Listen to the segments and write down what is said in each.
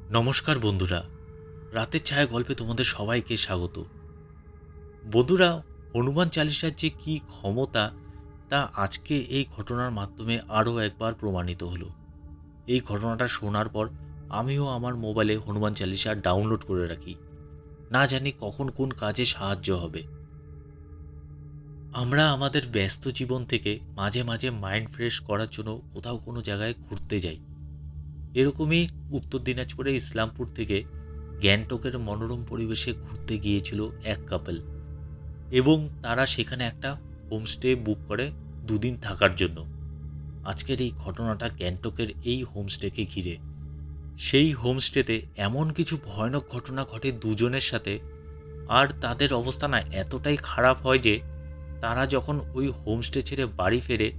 নমস্কার বন্ধুরা, রাতের ছায়া গল্পে তোমাদের সবাইকে স্বাগত। বন্ধুরা, হনুমান চালিসার যে কী ক্ষমতা তা আজকে এই ঘটনার মাধ্যমে আরও একবার প্রমাণিত হলো। এই ঘটনাটা শোনার পর আমিও আমার মোবাইলে হনুমান চালিসা ডাউনলোড করে রাখি, না জানি কখন কোন কাজে সাহায্য হবে। আমরা আমাদের ব্যস্ত জীবন থেকে মাঝে মাঝে মাইন্ড ফ্রেশ করার জন্য কোথাও কোনো জায়গায় ঘুরতে যাই। এরকমই উত্তর দিনাজপুরের ইসলামপুর থেকে গ্যাংটকের মনোরম পরিবেশে ঘুরতে গিয়েছিল এক কাপল, এবং তারা সেখানে একটা হোমস্টে বুক করে দুদিন থাকার জন্য। আজকের এই ঘটনাটা গ্যাংটকের এই হোমস্টেকে ঘিরে। সেই হোমস্টেতে এমন কিছু ভয়ানক ঘটনা ঘটে দুজনের সাথে, আর তাদের অবস্থা না এতটাই খারাপ হয় যে তারা যখন ওই হোমস্টে ছেড়ে বাড়ি ফেরে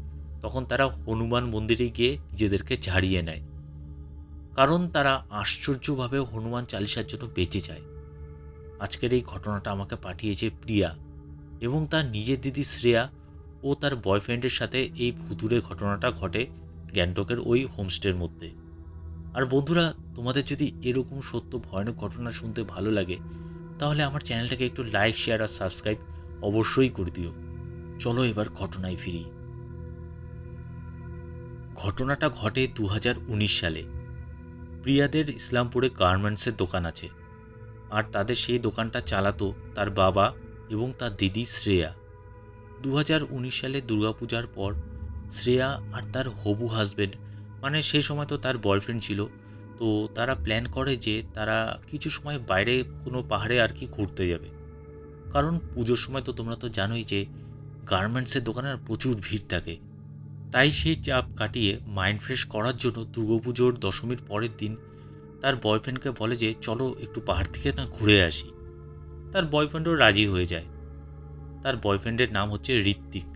তখন তারা হনুমান মন্দিরে গিয়ে নিজেদেরকে ঝাড়িয়ে নেয়, কারণ তারা আশ্চর্যভাবে হনুমান চালিসার জন্য বেঁচে যায়। আজকের এই ঘটনাটা আমাকে পাঠিয়েছে প্রিয়া, এবং তার নিজের দিদি শ্রেয়া ও তার বয়ফ্রেন্ডের সাথে এই ভুতুড়ে ঘটনাটা ঘটে গ্যাংটকের ওই হোমস্টের মধ্যে। আর বন্ধুরা, তোমাদের যদি এরকম সত্য ভয়ানক ঘটনা শুনতে ভালো লাগে তাহলে আমার চ্যানেলটাকে একটু লাইক, শেয়ার আর সাবস্ক্রাইব অবশ্যই করে দিও। চলো এবার ঘটনায় ফিরি। ঘটনাটা ঘটে 2019 সালে। প্রিয়াদের ইসলামপুরে গার্মেন্টসের দোকান আছে, আর তাদের সেই দোকানটা চালাতো তার বাবা এবং তার দিদি শ্রেয়া। 2019 সালে দুর্গাপূজার পর শ্রেয়া আর তার হবু হাজবেন্ড, মানে সেই সময় তো তার বয়ফ্রেন্ড ছিল, তো তারা প্ল্যান করে যে তারা কিছু সময় বাইরে কোনো পাহাড়ে আর কি ঘুরতে যাবে। কারণ পুজোর সময় তো তোমরা তো জানোই যে গার্মেন্টসের দোকানে প্রচুর ভিড় থাকে। তাই সেই চাপ কাটিয়ে মাইন্ড ফ্রেশ করার জন্য দুর্গাপুজোর দশমীর পরের দিন তার বয়ফ্রেন্ডকে বলে যে চলো একটু পাহাড় থেকে না ঘুরে আসি। তার বয়ফ্রেন্ডও রাজি হয়ে যায়। তার বয়ফ্রেন্ডের নাম হচ্ছে ঋত্বিক।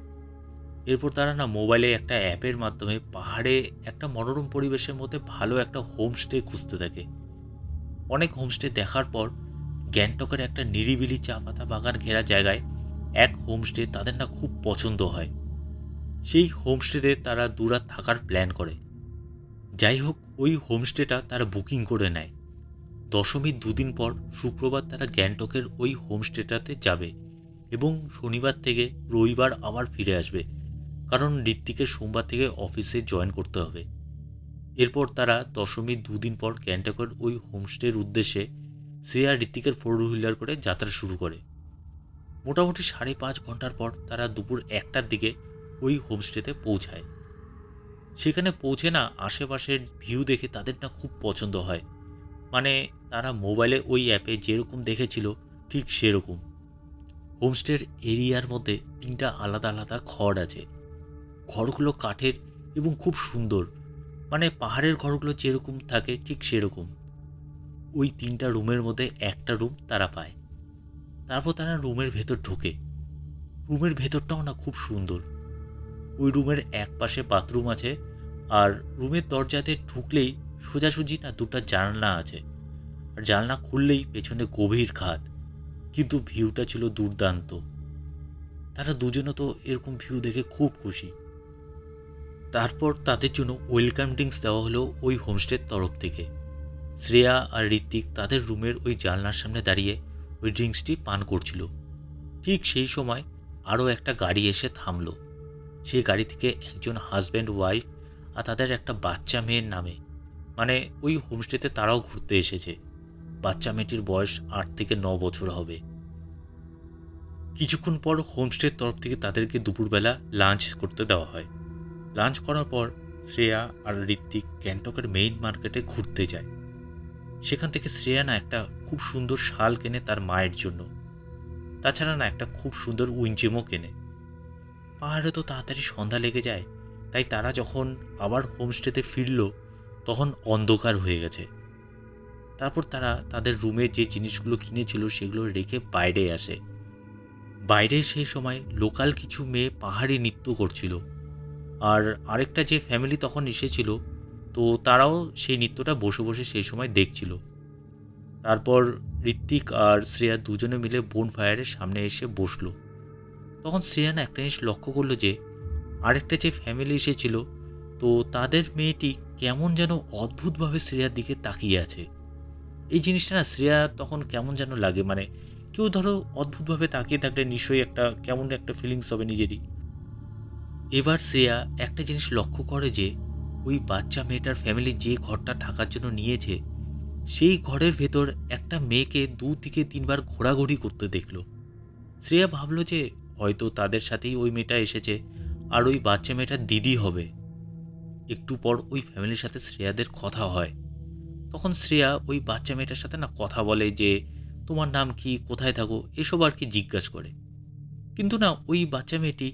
এরপর তারা না মোবাইলে একটা অ্যাপের মাধ্যমে পাহাড়ে একটা মনোরম পরিবেশের মধ্যে ভালো একটা হোমস্টে খুঁজতে থাকে। অনেক হোমস্টে দেখার পর গ্যাংটকের একটা নিরিবিলি চা পাতা বাগান ঘেরা জায়গায় এক হোমস্টে তাদের না খুব পছন্দ হয়। সেই হোমস্টেতে তারা দুরাত থাকার প্ল্যান করে। যাই হোক, ওই হোমস্টেটা তারা বুকিং করে নেয়। দশমীর দুদিন পর শুক্রবার তারা গ্যাংটকের ওই হোমস্টেটাতে যাবে এবং শনিবার থেকে রবিবার আবার ফিরে আসবে, কারণ ঋত্বিকের সোমবার থেকে অফিসে জয়েন করতে হবে। এরপর তারা দশমীর দুদিন পর গ্যাংটকের ওই হোমস্টের উদ্দেশ্যে শ্রেয়া ঋত্বিকের 4 হুইলার করে যাত্রা শুরু করে। মোটামুটি 5.5 ঘন্টার পর তারা দুপুর 1টার দিকে ওই হোমস্টেতে পৌঁছায়। সেখানে পৌঁছে না আশেপাশের ভিউ দেখে তাদের না খুব পছন্দ হয়। মানে তারা মোবাইলে ওই অ্যাপে যেরকম দেখেছিল ঠিক সেরকম। হোমস্টের এরিয়ার মধ্যে 3টা আলাদা আলাদা ঘর আছে। ঘরগুলো কাঠের এবং খুব সুন্দর, মানে পাহাড়ের ঘরগুলো যেরকম থাকে ঠিক সেরকম। ওই 3টা রুমের মধ্যে একটা রুম তারা পায়। তারপর তারা রুমের ভেতর ঢোকে। রুমের ভেতরটাও না খুব সুন্দর। ওই রুমের এক পাশে বাথরুম আছে, আর রুমের দরজাতে ঢুকলেই সোজাসুজি না 2টা জানলা আছে, আর জানলা খুললেই পেছনে গভীর খাদ, কিন্তু ভিউটা ছিল দুর্দান্ত। তারা দুজনে তো এরকম ভিউ দেখে খুব খুশি। তারপর তাদের জন্য ওয়েলকাম ড্রিঙ্কস দেওয়া হলো ওই হোমস্টের তরফ থেকে। শ্রেয়া আর ঋত্বিক তাদের রুমের ওই জানলার সামনে দাঁড়িয়ে ওই ড্রিঙ্কসটি পান করছিল। ঠিক সেই সময় আরও একটা গাড়ি এসে থামলো। সেই গাড়ি থেকে একজন হাজব্যান্ড ওয়াইফ আর তাদের একটা বাচ্চা মেয়ের নামে, মানে ওই হোমস্টেতে তারাও ঘুরতে এসেছে। বাচ্চা মেয়েটির বয়স 8 থেকে 9 বছর হবে। কিছুক্ষণ পর হোমস্টের তরফ থেকে তাদেরকে দুপুরবেলা লাঞ্চ করতে দেওয়া হয়। লাঞ্চ করার পর শ্রেয়া আর ঋত্বিক গ্যাংটকের মেইন মার্কেটে ঘুরতে যায়। সেখান থেকে শ্রেয়া না একটা খুব সুন্দর শাল কেনে তার মায়ের জন্য। তাছাড়া না একটা খুব সুন্দর উইঞ্চেমও কেনে। পাহাড়ে তো তাড়াতাড়ি সন্ধ্যা লেগে যায়, তাই তারা যখন আবার হোমস্টেতে ফিরল তখন অন্ধকার হয়ে গেছে। তারপর তারা তাদের রুমে যে জিনিসগুলো কিনেছিল সেগুলো রেখে বাইরে আসে। বাইরে সেই সময় লোকাল কিছু মেয়ে পাহাড়ি নৃত্য করছিল, আর আরেকটা যে ফ্যামিলি তখন এসেছিল তো তারাও সেই নৃত্যটা বসে বসে সেই সময় দেখছিল। তারপর ঋত্বিক আর শ্রেয়া দুজনে মিলে বোন ফায়ারের সামনে এসে বসলো। তখন শ্রেয়া না একটা জিনিস লক্ষ্য করলো যে আরেকটা যে ফ্যামিলি এসেছিল তো তাদের মেয়েটি কেমন যেন অদ্ভুতভাবে শ্রেয়ার দিকে তাকিয়ে আছে। এই জিনিসটা না শ্রেয়া তখন কেমন যেন লাগে, মানে কেউ ধরো অদ্ভুতভাবে তাকিয়ে থাকলে নিশ্চয়ই একটা কেমন একটা ফিলিংস হবে নিজেরই। এবার শ্রেয়া একটা জিনিস লক্ষ্য করে যে ওই বাচ্চা মেয়েটার ফ্যামিলি যে ঘরটা থাকার জন্য নিয়েছে সেই ঘরের ভেতর একটা মেয়েকে 2 থেকে 3 বার ঘোরাঘুরি করতে দেখলো। শ্রেয়া ভাবলো যে হয়তো তাদের সাথেই ওই মেয়েটা এসেছে আর ওই বাচ্চা মেয়েটার দিদি হবে। একটু পর ওই ফ্যামিলির সাথে শ্রেয়াদের কথা হয়। তখন শ্রেয়া ওই বাচ্চা মেয়েটার সাথে না কথা বলে যে তোমার নাম কি, কোথায় থাকো, এসব আর কি জিজ্ঞাসা করে। কিন্তু না ওই বাচ্চা মেয়েটি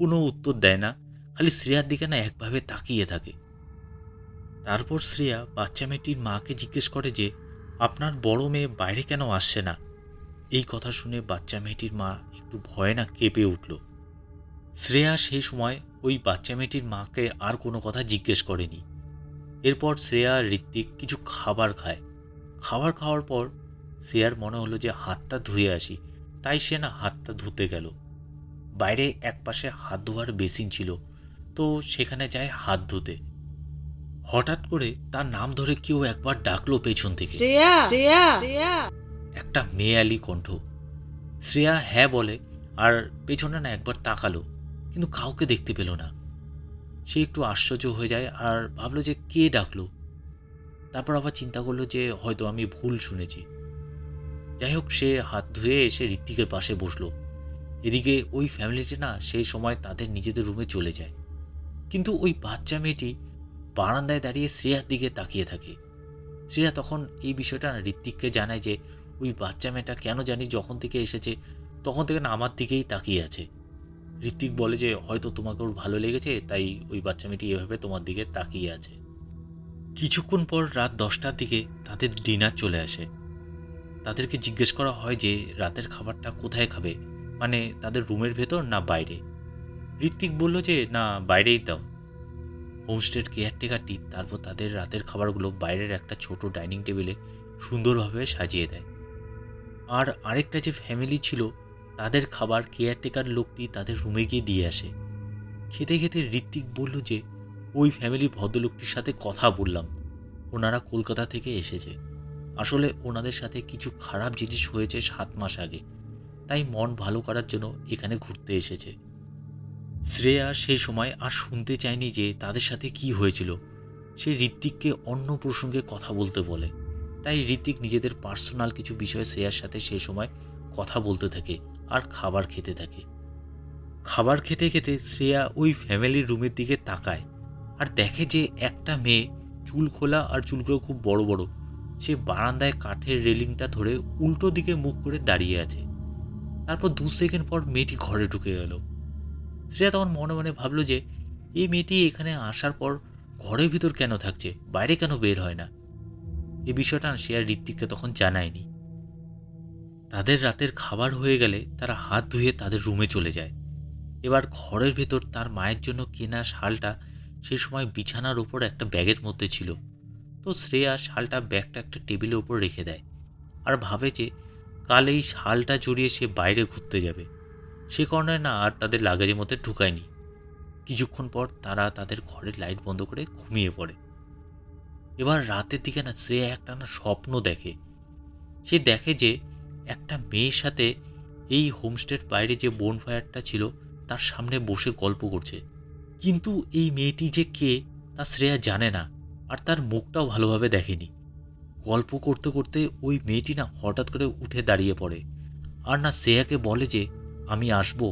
কোনো উত্তর দেয় না, খালি শ্রেয়ার দিকে না একভাবে তাকিয়ে থাকে। তারপর শ্রেয়া বাচ্চা মেয়েটির মাকে জিজ্ঞেস করে যে আপনার বড় মেয়ে বাইরে কেন আসছে না। এই কথা শুনে বাচ্চা মেয়েটির মা একটু ভয়ে না কেঁপে উঠল। শ্রেয়া সেই সময় ওই বাচ্চা মেয়েটির মাকে আর কোনো কথা জিজ্ঞেস করেনি। এরপর শ্রেয়া আর ঋত্বিক কিছু খাবার খায়। খাবার খাওয়ার পর শ্রেয়ার মনে হলো যে হাতটা ধুয়ে আসি, তাই সে না হাতটা ধুতে গেল। বাইরে একপাশে হাত ধোয়ার বেসিন ছিল, তো সেখানে যায় হাত ধুতে। হঠাৎ করে তার নাম ধরে কেউ একবার ডাকলো পেছন থেকে, শ্রেয়া শ্রেয়া শ্রেয়া। একটা মেয়ালি কণ্ঠ। শ্রেয়া হ্যাঁ বলে আর পেছনে না একবার তাকালো, কিন্তু কাউকে দেখতে পেল না। সে একটু আশ্চর্য হয়ে যায় আর ভাবলো যে কে ডাকলো। তারপর আবার চিন্তা করলো যে হয়তো আমি ভুল শুনেছি। যাই হোক, সে হাত ধুয়ে এসে ঋত্বিকের পাশে বসলো। এদিকে ওই ফ্যামিলিটি না সেই সময় তাদের নিজেদের রুমে চলে যায়, কিন্তু ওই বাচ্চা মেয়েটি বারান্দায় দাঁড়িয়ে শ্রেয়ার দিকে তাকিয়ে থাকে। শ্রেয়া তখন এই বিষয়টা না ঋত্বিককে জানায় যে ওই বাচ্চা মেয়েটা কেন জানি যখন থেকে এসেছে তখন থেকে না আমার দিকেই তাকিয়ে আছে। ঋত্বিক বলে যে হয়তো তোমাকে ওর ভালো লেগেছে, তাই ওই বাচ্চা মেয়েটি এভাবে তোমার দিকে তাকিয়ে আছে। কিছুক্ষণ পর রাত 10টার দিকে তাদের ডিনার চলে আসে। তাদেরকে জিজ্ঞেস করা হয় যে রাতের খাবারটা কোথায় খাবে, মানে তাদের রুমের ভেতর না বাইরে। ঋত্বিক বলল যে না, বাইরেই দাও। হোমস্টের কেয়ারটেকারটি তারপর তাদের রাতের খাবারগুলো বাইরের একটা ছোট ডাইনিং টেবিলে সুন্দরভাবে সাজিয়ে দেয়। আর আরেকটা যে ফ্যামিলি ছিল তাদের খাবার কেয়ারটেকার লোকটি তাদের রুমে গিয়ে দিয়ে আসে। খেতে খেতে ঋত্বিক বলল যে ওই ফ্যামিলি ভদ্রলোকটির সাথে কথা বললাম, ওনারা কলকাতা থেকে এসেছে। আসলে ওনাদের সাথে কিছু খারাপ জিনিস হয়েছে 7 মাস আগে, তাই মন ভালো করার জন্য এখানে ঘুরতে এসেছে। শ্রেয়া সেই সময় আর শুনতে চায়নি যে তাদের সাথে কি হয়েছিল। সে ঋত্বিককে অন্য প্রসঙ্গে কথা বলতে বলে, তাই ঋত্বিক নিজেদের পার্সোনাল কিছু বিষয়ে শ্রেয়ার সাথে সেই সময় কথা বলতে থাকে আর খাবার খেতে থাকে। খাবার খেতে খেতে শ্রেয়া ওই ফ্যামিলির রুমের দিকে তাকায় আর দেখে যে একটা মেয়ে, চুল খোলা আর চুলগুলো খুব বড় বড়, সে বারান্দায় কাঠের রেলিংটা ধরে উল্টো দিকে মুখ করে দাঁড়িয়ে আছে। তারপর 2 সেকেন্ড পর মেয়েটি ঘরে ঢুকে গেল। শ্রেয়া তখন মনে মনে ভাবলো যে এই মেয়েটি এখানে আসার পর ঘরের ভিতর কেন থাকছে, বাইরে কেন বের হয় না। এই বিষয়টা সে আর ঋত্বিককে তখন জানায়নি। তাদের রাতের খাবার হয়ে গেলে তারা হাত ধুয়ে তাদের রুমে চলে যায়। এবার ঘরের ভেতর তার মায়ের জন্য কেনা শালটা সেই সময় বিছানার উপর একটা ব্যাগের মধ্যে ছিল। তো শ্রেয়া শালটা ব্যাগটা একটা টেবিলের উপর রেখে দেয় আর ভাবে যে কাল এই শালটা জড়িয়ে সে বাইরে ঘুরতে যাবে। সে কারণে না আর তাদের লাগেজের মধ্যে ঢুকায়নি। কিছুক্ষণ পর তারা তাদের ঘরের লাইট বন্ধ করে ঘুমিয়ে পড়ে। এবার রাতের দিকে না শ্রেয়া একটা না স্বপ্ন দেখে। সে দেখে যে একটা মেয়ের সাথে এই হোমস্টের বাইরে যে বোনফায়ারটা ছিল তার সামনে বসে গল্প করছে, কিন্তু এই মেয়েটি যে কে তা শ্রেয়া জানে না আর তার মুখটাও ভালোভাবে দেখেনি। গল্প করতে করতে ওই মেয়েটি না হঠাৎ করে উঠে দাঁড়িয়ে পড়ে আর না শ্রেয়াকে বলে যে আমি আসবো।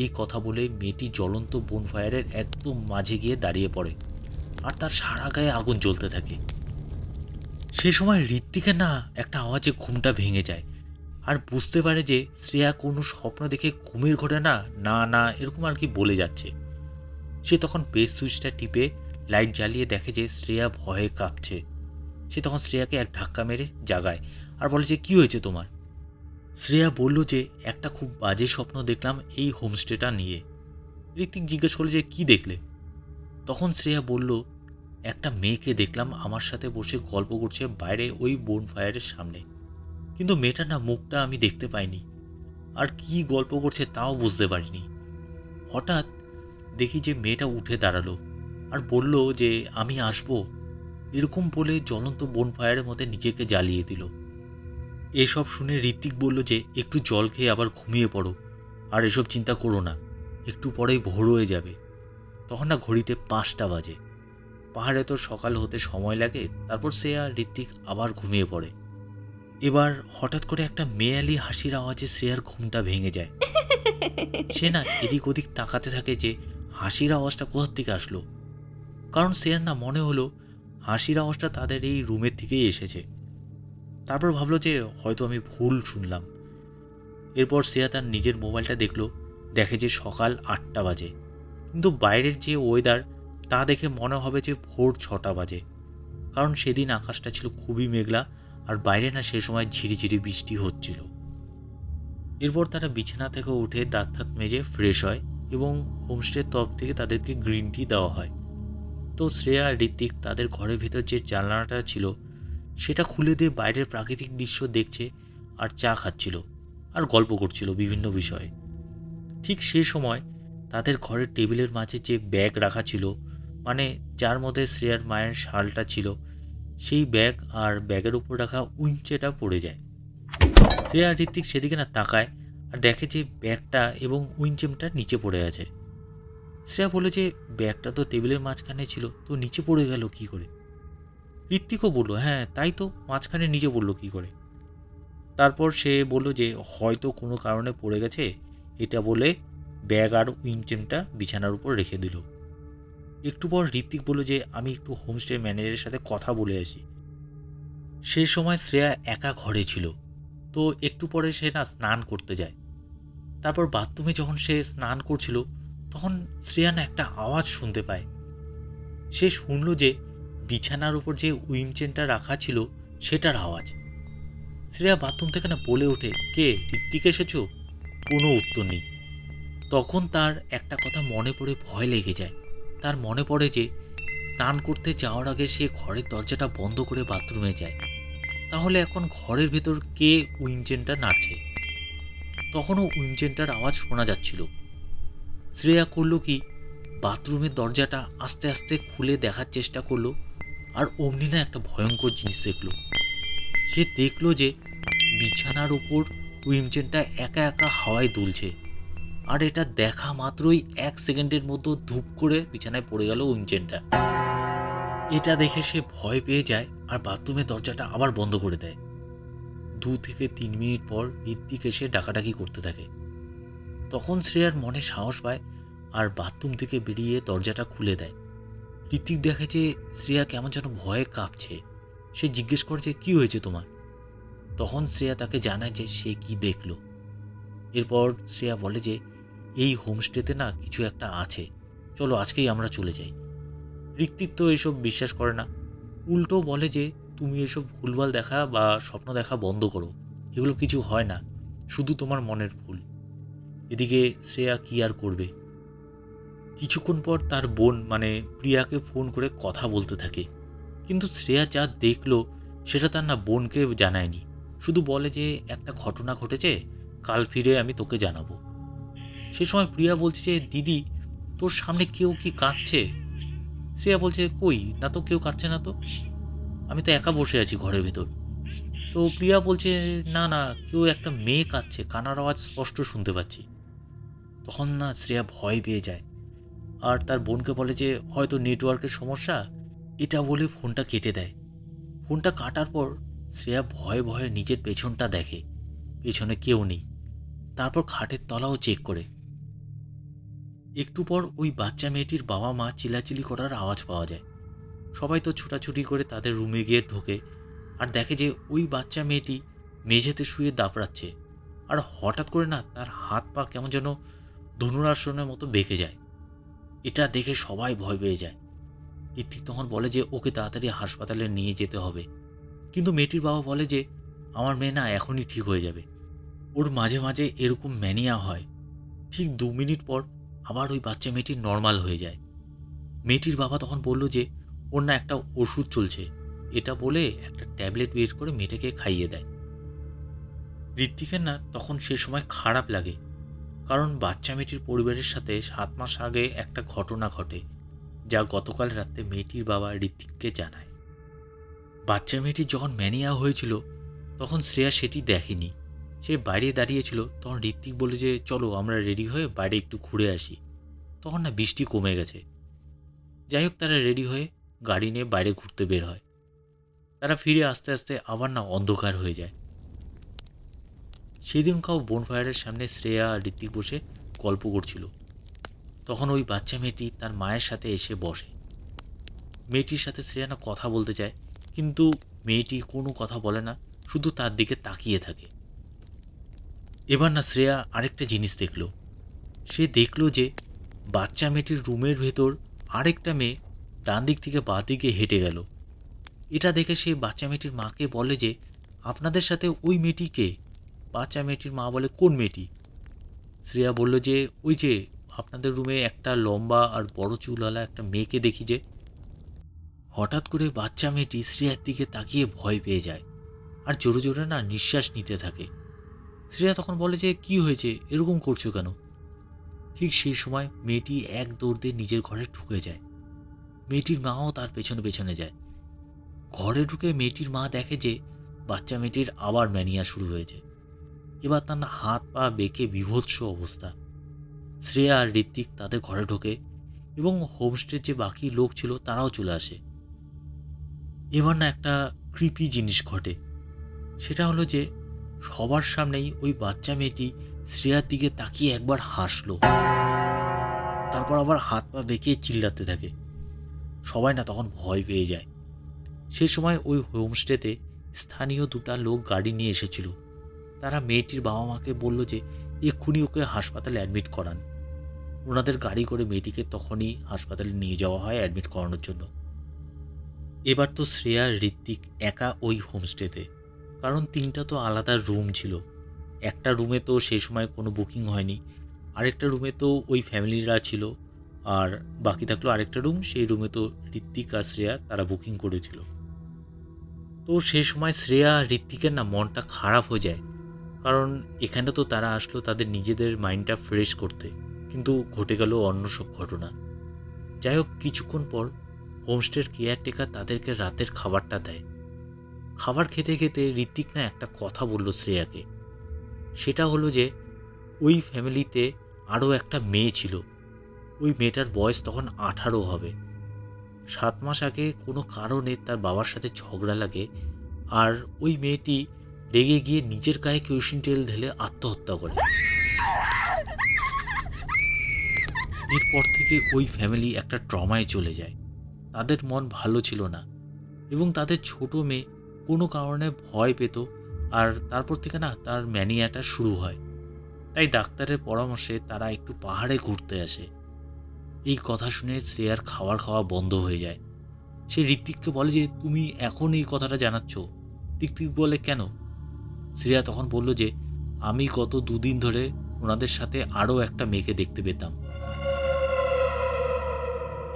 এই কথা বলে মেয়েটি জ্বলন্ত বোনফায়ারের একদম মাঝে গিয়ে দাঁড়িয়ে পড়ে আর তার সারা গায়ে আগুন জ্বলতে থাকে। সে সময় ঋত্বিকের না একটা আওয়াজে ঘুমটা ভেঙে যায় আর বুঝতে পারে যে শ্রেয়া কোনো স্বপ্ন দেখে ঘুমের ঘরে না না না এরকম আর কি বলে যাচ্ছে। সে তখন বেস সুইচটা টিপে লাইট জ্বালিয়ে দেখে যে শ্রেয়া ভয়ে কাঁপছে। সে তখন শ্রেয়াকে এক ধাক্কা মেরে জাগায় আর বলে যে কী হয়েছে তোমার। শ্রেয়া বলল যে একটা খুব বাজে স্বপ্ন দেখলাম এই হোমস্টেটা নিয়ে। ঋত্বিক জিজ্ঞেস করল যে কী দেখলে। তখন শ্রেয়া বলল একটা মেয়েকে দেখলাম আমার সাথে বসে গল্প করছে বাইরে ওই বোনফায়ারের সামনে, কিন্তু মেয়েটার না মুখটা আমি দেখতে পাইনি আর কি গল্প করছে তাও বুঝতে পারিনি। হঠাৎ দেখি যে মেয়েটা উঠে দাঁড়ালো আর বলল যে আমি আসবো। এরকম বলে জ্বলন্ত বনফায়ারের মধ্যে নিজেকে জ্বালিয়ে দিল। এসব শুনে ঋত্বিক বলল যে একটু জল খেয়ে আবার ঘুমিয়ে পড়ো, আর এসব চিন্তা করো না, একটু পরেই ভোর হয়ে যাবে। তখন না ঘড়িতে 5টা বাজে। পাহাড়ে তো সকাল হতে সময় লাগে। তারপর সে আর ঋত্বিক আবার ঘুমিয়ে পড়ে। এবার হঠাৎ করে একটা মেয়ালি হাসির আওয়াজে শ্রেয়ার ঘুমটা ভেঙে যায়। সে না এদিক ওদিক তাকাতে থাকে যে হাসির আওয়াজটা কোথা থেকে আসলো, কারণ শ্রেয়ার না মনে হলো হাসির আওয়াজটা তাদের এই রুমের থেকেই এসেছে। তারপর ভাবলো যে হয়তো আমি ভুল শুনলাম। এরপর শ্রেয়া তার নিজের মোবাইলটা দেখলো, দেখে যে সকাল 8টা বাজে, কিন্তু বাইরের যে ওয়েদার তা দেখে মনে হবে যে ভোর 6টা বাজে, কারণ সেদিন আকাশটা ছিল খুবই মেঘলা আর বাইরে না সে সময় ঝিরিঝিরি বৃষ্টি হচ্ছিল। এরপর তারা বিছানা থেকে উঠে দাঁত থাত মেজে ফ্রেশ হয় এবং হোমস্টের তরফ থেকে তাদেরকে গ্রিন টি দেওয়া হয়। তো শ্রেয়া আর ঋত্বিক তাদের ঘরের ভিতর যে জানলাটা ছিল সেটা খুলে দিয়ে বাইরের প্রাকৃতিক দৃশ্য দেখছে আর চা খাচ্ছিল আর গল্প করছিল বিভিন্ন বিষয়ে। ঠিক সেই সময় তাদের ঘরের টেবিলের মাঝে যে ব্যাগ রাখা ছিল, মানে যার মধ্যে শ্রেয়ার মায়ের শালটা ছিল, সেই ব্যাগ আর ব্যাগের উপর রাখা উইঞ্চেটা পড়ে যায়। শ্রেয়া আর ঋত্বিক সেদিকে না তাকায় আর দেখে যে ব্যাগটা এবং উইঞ্চেমটা নিচে পড়ে আছে। শ্রেয়া বলে যে ব্যাগটা তো টেবিলের মাঝখানে ছিল, তো নিচে পড়ে গেল কি করে? ঋত্বিকও বলল হ্যাঁ তাই তো, মাঝখানে নিচে পড়লো কি করে? তারপর সে বলল যে হয়তো কোনো কারণে পড়ে গেছে, এটা বলে ব্যাগ আর উইঞ্চেমটা বিছানার উপর রেখে দিল। একটু পর ঋত্বিক বলল যে আমি একটু হোমস্টে ম্যানেজারের সাথে কথা বলে আসি। সেই সময় শ্রেয়া একা ঘরে ছিল। তো একটু পরে সে না স্নান করতে যায়। তারপর বাথরুমে যখন সে স্নান করছিল তখন শ্রেয়া না একটা আওয়াজ শুনতে পায়। সে শুনল যে বিছানার উপর যে উইমচেনটা রাখা ছিল সেটার আওয়াজ। শ্রেয়া বাথরুম থেকে না বলে ওঠে, কে, ঋত্বিক এসেছো? কোনো উত্তর নেই। তখন তার একটা কথা মনে পড়ে ভয় লেগে যায়। তার মনে পড়ে যে স্নান করতে যাওয়ার আগে সে ঘরের দরজাটা বন্ধ করে বাথরুমে যায়, তাহলে এখন ঘরের ভেতর কে উইমচেনটা নাড়ছে? তখনও উইমচেনটার আওয়াজ শোনা যাচ্ছিল। শ্রেয়া করল কি, বাথরুমের দরজাটা আস্তে আস্তে খুলে দেখার চেষ্টা করলো, আর অমনি না একটা ভয়ঙ্কর জিনিস দেখলো। সে দেখলো যে বিছানার উপর উইমচেনটা একা একা হাওয়ায় দুলছে, আর এটা দেখা মাত্রই 1 সেকেন্ডের মধ্যে ধূপ করে বিছানায় পড়ে গেল উইমচেনটা। এটা দেখে সে ভয় পেয়ে যায় আর বাথরুমের দরজাটা আবার বন্ধ করে দেয়। 2 থেকে 3 মিনিট পর ঋত্বিক এসে ডাকাডাকি করতে থাকে। তখন শ্রেয়ার মনে সাহস পায় আর বাথরুম থেকে বেরিয়ে দরজাটা খুলে দেয়। ঋত্বিক দেখে যে শ্রেয়া কেমন যেন ভয়ে কাঁপছে। সে জিজ্ঞেস করে যে কী হয়েছে তোমার? তখন শ্রেয়া তাকে জানায় যে সে কি দেখল। এরপর শ্রেয়া বলে যে এই হোমস্টেতে না কিছু একটা আছে, চলো আজকেই আমরা চলে যাই। ঋত্বিক তো এসব বিশ্বাস করে না, উল্টো বলে যে তুমি এসব ভুলভাল দেখা বা স্বপ্ন দেখা বন্ধ করো, এগুলো কিছু হয় না, শুধু তোমার মনের ভুল। এদিকে শ্রেয়া কি আর করবে। কিছুক্ষণ পর তার বোন মানে প্রিয়াকে ফোন করে কথা বলতে থাকে, কিন্তু শ্রেয়া যা দেখলো সেটা তার না বোনকে জানায়নি। শুধু বলে যে একটা ঘটনা ঘটেছে, কাল ফিরে আমি তোকে জানাবো। সে সময় প্রিয়া বলছে যে দিদি, তোর সামনে কেউ কি কাঁদছে? শ্রেয়া বলছে কই না তো, কেউ কাঁদছে না তো, আমি তো একা বসে আছি ঘরের ভেতর। তো প্রিয়া বলছে না না, কেউ একটা মেয়ে কাঁদছে, কান্নার আওয়াজ স্পষ্ট শুনতে পাচ্ছি। তখন না শ্রেয়া ভয় পেয়ে যায় আর তার বোনকে বলে যে হয়তো নেটওয়ার্কের সমস্যা, এটা বলে ফোনটা কেটে দেয়। ফোনটা কাটার পর শ্রেয়া ভয়ে ভয়ে নিজের পেছনটা দেখে, পেছনে কেউ নেই। তারপর খাটের তলাও চেক করে। একটু পর ওই বাচ্চা মেয়েটির বাবা মা চিল্লাচিল্লি করার আওয়াজ পাওয়া যায়। সবাই তো ছোটাছুটি করে তাদের রুমে গিয়ে ঢোকে আর দেখে যে ওই বাচ্চা মেয়েটি মেঝেতে শুয়ে দাপড়াচ্ছে, আর হঠাৎ করে না তার হাত পা কেমন যেন ধনুরাসনের মতো বেঁকে যায়। এটা দেখে সবাই ভয় পেয়ে যায়। ঋত্বিক তখন বলে যে ওকে তাড়াতাড়ি হাসপাতালে নিয়ে যেতে হবে, কিন্তু মেয়েটির বাবা বলে যে আমার মেয়ে না এখনই ঠিক হয়ে যাবে, ওর মাঝে মাঝে এরকম ম্যানিয়া হয়। ঠিক 2 মিনিট পর আবার ওই বাচ্চা মেয়েটি নর্মাল হয়ে যায়। মেয়েটির বাবা তখন বলল যে ওর না একটা ওষুধ চলছে, এটা বলে একটা ট্যাবলেট বের করে মেয়েটাকে খাইয়ে দেয়। ঋত্বিকের না তখন সে সময় খারাপ লাগে, কারণ বাচ্চা মেয়েটির পরিবারের সাথে 7 মাস আগে একটা ঘটনা ঘটে, যা গতকাল রাতে মেয়েটির বাবা ঋত্বিককে জানায়। বাচ্চা মেয়েটির যখন ম্যানিয়া হয়েছিল তখন শ্রেয়া সেটি দেখেনি। সে বাইরে দাঁড়িয়েছিল। তখন ঋত্বিক বলে যে চলো আমরা রেডি হয়ে বাইরে একটু ঘুরে আসি। তখন না বৃষ্টি কমে গেছে। যাই হোক, তারা রেডি হয়ে গাড়ি নিয়ে বাইরে ঘুরতে বের হয়। তারা ফিরে আস্তে আস্তে আবার না অন্ধকার হয়ে যায়। সেদিনকাও বোনফায়ারের সামনে শ্রেয়া আর ঋত্বিক বসে গল্প করছিল। তখন ওই বাচ্চা মেয়েটি তার মায়ের সাথে এসে বসে। মেয়েটির সাথে শ্রেয়া না কথা বলতে চায়, কিন্তু মেয়েটি কোনো কথা বলে না, শুধু তার দিকে তাকিয়ে থাকে। এবার না শ্রেয়া আরেকটা জিনিস দেখল। সে দেখল যে বাচ্চা মেয়েটির রুমের ভেতর আরেকটা মেয়ে ডান দিক থেকে বাঁ দিকে হেঁটে গেল। এটা দেখে সে বাচ্চা মেয়েটির মাকে বলে যে আপনাদের সাথে ওই মেয়েটি কে? বাচ্চা মেয়েটির মা বলে কোন মেয়েটি? শ্রেয়া বলল যে ওই যে আপনাদের রুমে একটা লম্বা আর বড় চুলওয়ালা একটা মেয়েকে দেখি যে। হঠাৎ করে বাচ্চা মেয়েটি শ্রেয়ার দিকে তাকিয়ে ভয় পেয়ে যায় আর জোরে জোরে না নিঃশ্বাস নিতে থাকে। শ্রেয়া তখন বলে যে কি হয়েছে, এরকম করছো কেন? ঠিক সেই সময় মেয়েটি এক দৌড় দিয়ে নিজের ঘরে ঢুকে যায়। মেয়েটির মাও তার পেছনে পেছনে যায়। ঘরে ঢুকে মেয়েটির মা দেখে যে বাচ্চা মেয়েটির আবার ম্যানিয়া শুরু হয়েছে। এবার তার না হাত পা বেঁকে বিভৎস অবস্থা। শ্রেয়া আর ঋত্বিক তাদের ঘরে ঢোকে এবং হোমস্টের যে বাকি লোক ছিল তারাও চলে আসে। এবার না একটা ক্রিপি জিনিস ঘটে। সেটা হলো যে সবার সামনেই ওই বাচ্চা মেয়েটি শ্রেয়ার দিকে তাকিয়ে একবার হাসলো, তারপর আবার হাত পা বেঁকে চিল্লাতে থাকে। সবাই না তখন ভয় পেয়ে যায়। সেই সময় ওই হোমস্টেতে স্থানীয় দুটা লোক গাড়ি নিয়ে এসেছিল। তারা মেয়েটির বাবা মাকে বলল যে এক্ষুনি ওকে হাসপাতালে অ্যাডমিট করান। ওনাদের গাড়ি করে মেয়েটিকে তখনই হাসপাতালে নিয়ে যাওয়া হয় অ্যাডমিট করানোর জন্য। এবার তো শ্রেয়া ঋত্বিক একা ওই হোমস্টেতে, কারণ তিনটা তো আলাদা রুম ছিল। একটা রুমে তো সেই সময় কোনো বুকিং হয়নি, আরেকটা রুমে তো ওই ফ্যামিলিরা ছিল, আর বাকি থাকলো আরেকটা রুম। সেই রুমে তো ঋত্বিক আর শ্রেয়া তারা বুকিং করেছিল। তো সেই সময় শ্রেয়া আর ঋত্বিকের না মনটা খারাপ হয়ে যায়, কারণ এখানে তো তারা আসলো তাদের নিজেদের মাইন্ডটা ফ্রেশ করতে, কিন্তু ঘটে গেল অন্য সব ঘটনা। যাই হোক, কিছুক্ষণ পর হোমস্টের কেয়ারটেকার তাদেরকে রাতের খাবারটা দেয়। খাবার খেতে খেতে ঋত্বিক না একটা কথা বলল শ্রেয়াকে। সেটা হলো যে ওই ফ্যামিলিতে আরও একটা মেয়ে ছিল। ওই মেয়েটার বয়স তখন 18 হবে। 7 মাস আগে কোনো কারণে তার বাবার সাথে ঝগড়া লাগে, আর ওই মেয়েটি রেগে গিয়ে নিজের গায়ে কেরোসিন তেল ঢেলে আত্মহত্যা করে। এরপর থেকে ওই ফ্যামিলি একটা ট্রমায় চলে যায়। তাদের মন ভালো ছিল না এবং তাদের ছোট মেয়ে কোনো কারণে ভয় পেত, আর তারপর থেকে না তার ম্যানিয়াটা শুরু হয়। তাই ডাক্তারের পরামর্শে তারা একটু পাহাড়ে ঘুরতে আসে। এই কথা শুনে শ্রেয়ার খাওয়া বন্ধ হয়ে যায়। সে ঋত্বিককে বলে যে তুমি এখন এই কথাটা জানাচ্ছ? ঋত্বিক বলে কেন? শ্রেয়া তখন বলল যে আমি গত 2 দিন ধরে ওনাদের সাথে আরও একটা মেয়েকে দেখতে পেতাম।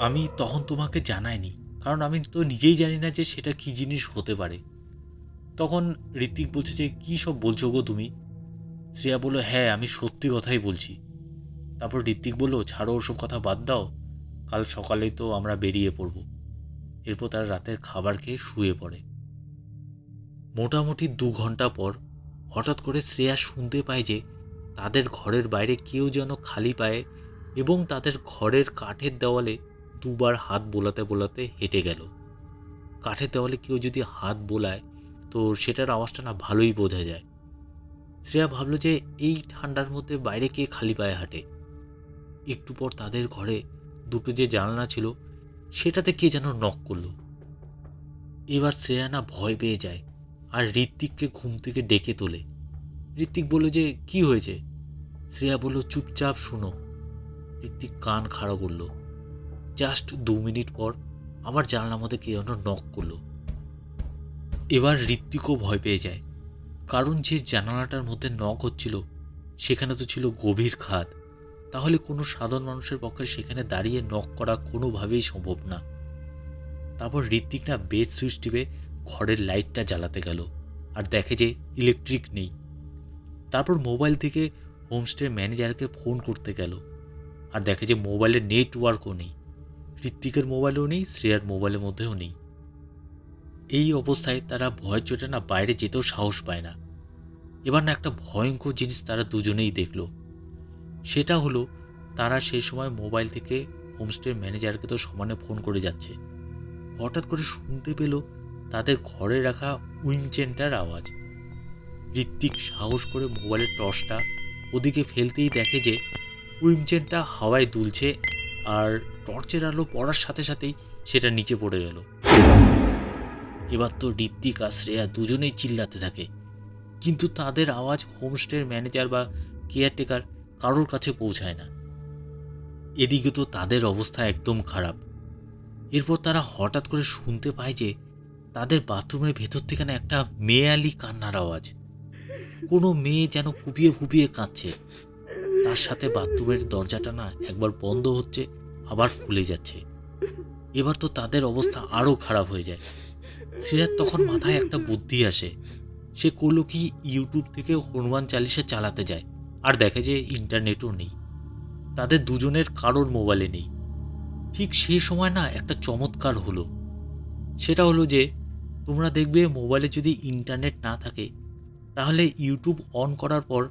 আমি তখন তোমাকে জানাইনি, কারণ আমি তো নিজেই জানি না যে সেটা কী জিনিস হতে পারে। তখন ঋত্বিক বলছে যে কী সব বলছো গো তুমি? শ্রেয়া বলল হ্যাঁ, আমি সত্যি কথাই বলছি। তারপর ঋত্বিক বলল ছাড়ো ওসব কথা বাদ দাও, কাল সকালেই তো আমরা বেরিয়ে পড়ব। এরপর তারা রাতের খাবার খেয়ে শুয়ে পড়ে। মোটামুটি 2 ঘন্টা পর হঠাৎ করে শ্রেয়া শুনতে পায় যে তাদের ঘরের বাইরে কেউ যেন খালি পায়ে এবং তাদের ঘরের কাঠের দেওয়ালে 2 বার হাত বোলাতে বোলাতে হেঁটে গেল। কাঠের দেওয়ালে কেউ যদি হাত বোলায় তো সেটার আওয়াজটা না ভালোই বোঝা যায়। শ্রেয়া ভাবল যে এই ঠান্ডার মধ্যে বাইরে কে খালি পায়ে হাঁটে। একটু পর তাদের ঘরে দুটো যে জানলা ছিল সেটাতে কে যেন নক করলো। এবার শ্রেয়া না ভয় পেয়ে যায় আর ঋত্বিককে ঘুম থেকে ডেকে তোলে। ঋত্বিক বলল যে কি হয়েছে? শ্রেয়া বলল চুপচাপ শোনো। ঋত্বিক কান খাড়া করলো। জাস্ট 2 মিনিট পর আবার জানলার মধ্যে কে যেন নক করলো। এবার ঋত্বিকও ভয় পেয়ে যায়, কারণ যে জানালাটার মধ্যে নক হচ্ছিল সেখানে তো ছিল গভীর খাদ। তাহলে কোনো সাধারণ মানুষের পক্ষে সেখানে দাঁড়িয়ে নক করা কোনোভাবেই সম্ভব না। তারপর ঋত্বিক না বেড সুইচ টিপে ঘরের লাইটটা জ্বালাতে গেল আর দেখে যে ইলেকট্রিক নেই। তারপর মোবাইল থেকে হোমস্টের ম্যানেজারকে ফোন করতে গেল আর দেখে যে মোবাইলের নেটওয়ার্কও নেই। ঋত্বিকের মোবাইলেও নেই, শ্রেয়ার মোবাইলের মধ্যেও নেই। এই অবস্থায় তারা ভয়ের চোটে বাইরে যেতেও সাহস পায় না। এবার একটা ভয়ঙ্কর জিনিস তারা দুজনেই দেখল। সেটা হলো, তারা সেই সময় মোবাইল থেকে হোমস্টের ম্যানেজারকে তো সমানে ফোন করে যাচ্ছে। হঠাৎ করে শুনতে পেল তাদের ঘরে রাখা উইন্ডচেনটার আওয়াজ। ঋত্বিক সাহস করে মোবাইলের টর্চটা ওদিকে ফেলতেই দেখে যে উইন্ডচেনটা হাওয়ায় দুলছে, আর টর্চের আলো পড়ার সাথে সাথেই সেটা নিচে পড়ে গেল। এবার তো ঋত্বিক আর শ্রেয়া দুজনেই চিল্লাতে থাকে, কিন্তু তাদের আওয়াজ হোমস্টের ম্যানেজার বা কেয়ারটেকার কারোর কাছে পৌঁছায় না। এদিকে তো তাদের অবস্থা একদম খারাপ। এরপর তারা হঠাৎ করে শুনতে পায় যে তাদের বাথরুমের ভেতর থেকে একটা মেয়ালি কান্নার আওয়াজ। কোনো মেয়ে যেন ফুপিয়ে ফুপিয়ে কাঁদছে। তার সাথে বাথরুমের দরজাটা একবার বন্ধ হচ্ছে, আবার খুলে যাচ্ছে। এবার তো তাদের অবস্থা আরও খারাপ হয়ে যায়। শ্রেয়ার তখন মাথায় একটা বুদ্ধি আসে। সে করলো কি, ইউটিউব থেকে হনুমান চালিসা চালাতে যায়, আর দেখে যে ইন্টারনেটও নেই, তাদের দুজনের কারোর মোবাইলে নেই। ঠিক সেই সময় একটা চমৎকার হলো। সেটা হলো যে তোমরা দেখবে মোবাইলে যদি ইন্টারনেট না থাকে, তাহলে ইউটিউব অন করার পর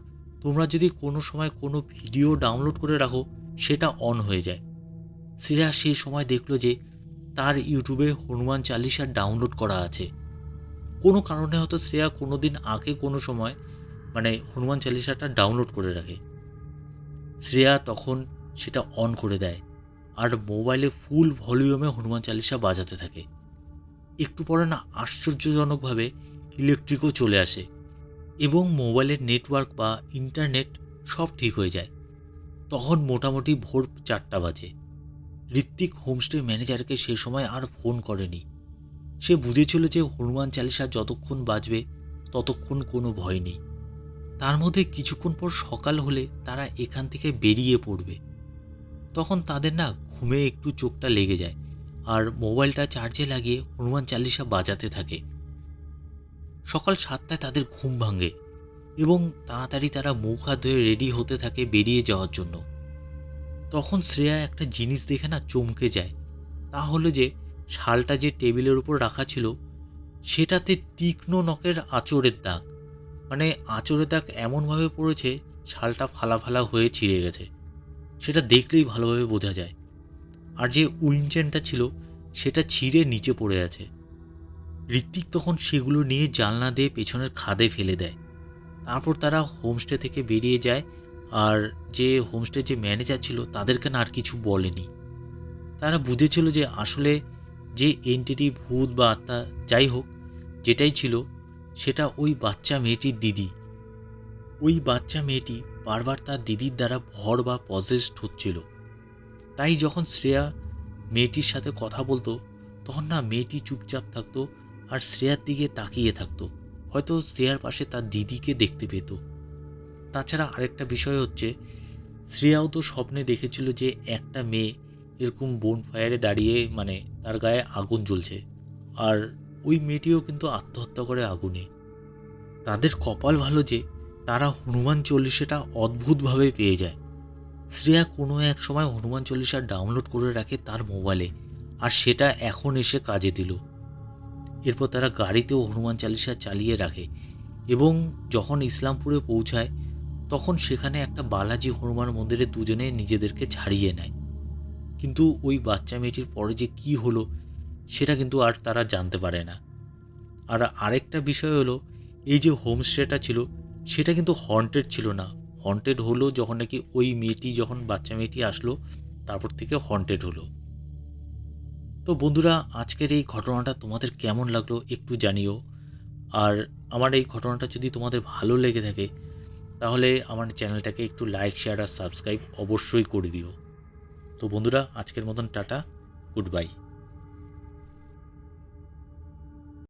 তোমরা যদি কোনো সময় কোনো ভিডিও ডাউনলোড করে রাখো, সেটা অন হয়ে যায়। শ্রেয়া সেই সময় দেখলো যে তার ইউটিউবে হনুমান চালিসা ডাউনলোড করা আছে। কোনো কারণে হয়তো শ্রেয়া কোনো দিন আগে কোনো সময় হনুমান চালিসাটা ডাউনলোড করে রাখে। শ্রেয়া তখন সেটা অন করে দেয় আর মোবাইলে ফুল ভলিউমে হনুমান চালিসা বাজাতে থাকে। একটু পরে আশ্চর্যজনকভাবে ইলেকট্রিকও চলে আসে এবং মোবাইলের নেটওয়ার্ক বা ইন্টারনেট সব ঠিক হয়ে যায়। তখন মোটামুটি ভোর 4টা বাজে। ঋত্বিক হোমস্টে ম্যানেজারকে সে সময় আর ফোন করেনি। সে বুঝেছিল যে হনুমান চালিসা যতক্ষণ বাজবে ততক্ষণ কোনো ভয় নেই। তার মধ্যে কিছুক্ষণ পর সকাল হলে তারা এখান থেকে বেরিয়ে পড়বে। তখন তাদের ঘুমে একটু চোখটা লেগে যায় আর মোবাইলটা চার্জে লাগিয়ে হনুমান চালিসা বাজাতে থাকে। সকাল 7টায় তাদের ঘুম ভাঙে এবং তাড়াতাড়ি তারা মুখ হাত ধুয়ে রেডি হতে থাকে বেরিয়ে যাওয়ার জন্য। তখন শ্রেয়া একটা জিনিস দেখে চমকে যায়। তা হলো যে শালটা যে টেবিলের উপর রাখা ছিল, সেটাতে তীক্ষ্ণ নখের আঁচড়ের দাগ। আঁচড়ের দাগ এমনভাবে পড়েছে শালটা ফালা ফালা হয়ে ছিঁড়ে গেছে। সেটা দেখলেই ভালোভাবে বোঝা যায়। আর যে উইন্ডচেনটা ছিল সেটা ছিঁড়ে নিচে পড়ে আছে। ঋত্বিক তখন সেগুলো নিয়ে জানলা দিয়ে পেছনের খাদে ফেলে দেয়। তারপর তারা হোমস্টে থেকে বেরিয়ে যায়, আর যে হোমস্টে যে ম্যানেজার ছিল তাদেরকে আর কিছু বলেনি। তারা বুঝেছিল যে আসলে যে এন্টিটি, ভূত বা আত্মা যাই হোক যেটাই ছিল, সেটা ওই বাচ্চা মেয়েটির দিদি। ওই বাচ্চা মেয়েটি বারবার তার দিদির দ্বারা ভর বা পজেসড হচ্ছিল। তাই যখন শ্রেয়া মেয়েটির সাথে কথা বলতো, তখন মেয়েটি চুপচাপ থাকতো আর শ্রেয়ার দিকে তাকিয়ে থাকতো। হয়তো শ্রেয়ার পাশে তার দিদিকে দেখতে পেত। তাছাড়া আরেকটা বিষয় হচ্ছে, শ্রেয়াও তো স্বপ্নে দেখেছিল যে একটা মেয়ে এরকম বোনফায়ারে দাঁড়িয়ে তার গায়ে আগুন জ্বলছে, আর ওই মেয়েটিও কিন্তু আত্মহত্যা করে আগুনে। তাদের কপাল ভালো যে তারা হনুমান চল্লিশাটা অদ্ভুতভাবে পেয়ে যায়। শ্রেয়া কোনো এক সময় হনুমান চল্লিশা ডাউনলোড করে রাখে তার মোবাইলে, আর সেটা এখন এসে কাজে দিল। এরপর তারা গাড়িতেও হনুমান চালিসা চালিয়ে রাখে এবং যখন ইসলামপুরে পৌঁছায়, তখন সেখানে একটা বালাজি হনুমান মন্দিরে দুজনে নিজেদেরকে ছাড়িয়ে নেয়। কিন্তু ওই বাচ্চা মেয়েটির পরে যে কি হলো সেটা কিন্তু আর তারা জানতে পারে না। আর আরেকটা বিষয় হলো, এই যে হোমস্টেটা ছিল সেটা কিন্তু হন্টেড ছিল না। হন্টেড হলো যখন ওই মেয়েটি, যখন বাচ্চা মেয়েটি আসলো, তারপর থেকে হন্টেড হলো। তো বন্ধুরা, আজকের এই ঘটনাটা তোমাদের কেমন লাগলো একটু জানিও। আর আমার এই ঘটনাটা যদি তোমাদের ভালো লেগে থাকে, তাহলে আমার চ্যানেলটাকে একটু লাইক, শেয়ার আর সাবস্ক্রাইব অবশ্যই করে দিও। তো বন্ধুরা, আজকের মতন টাটা, গুড বাই।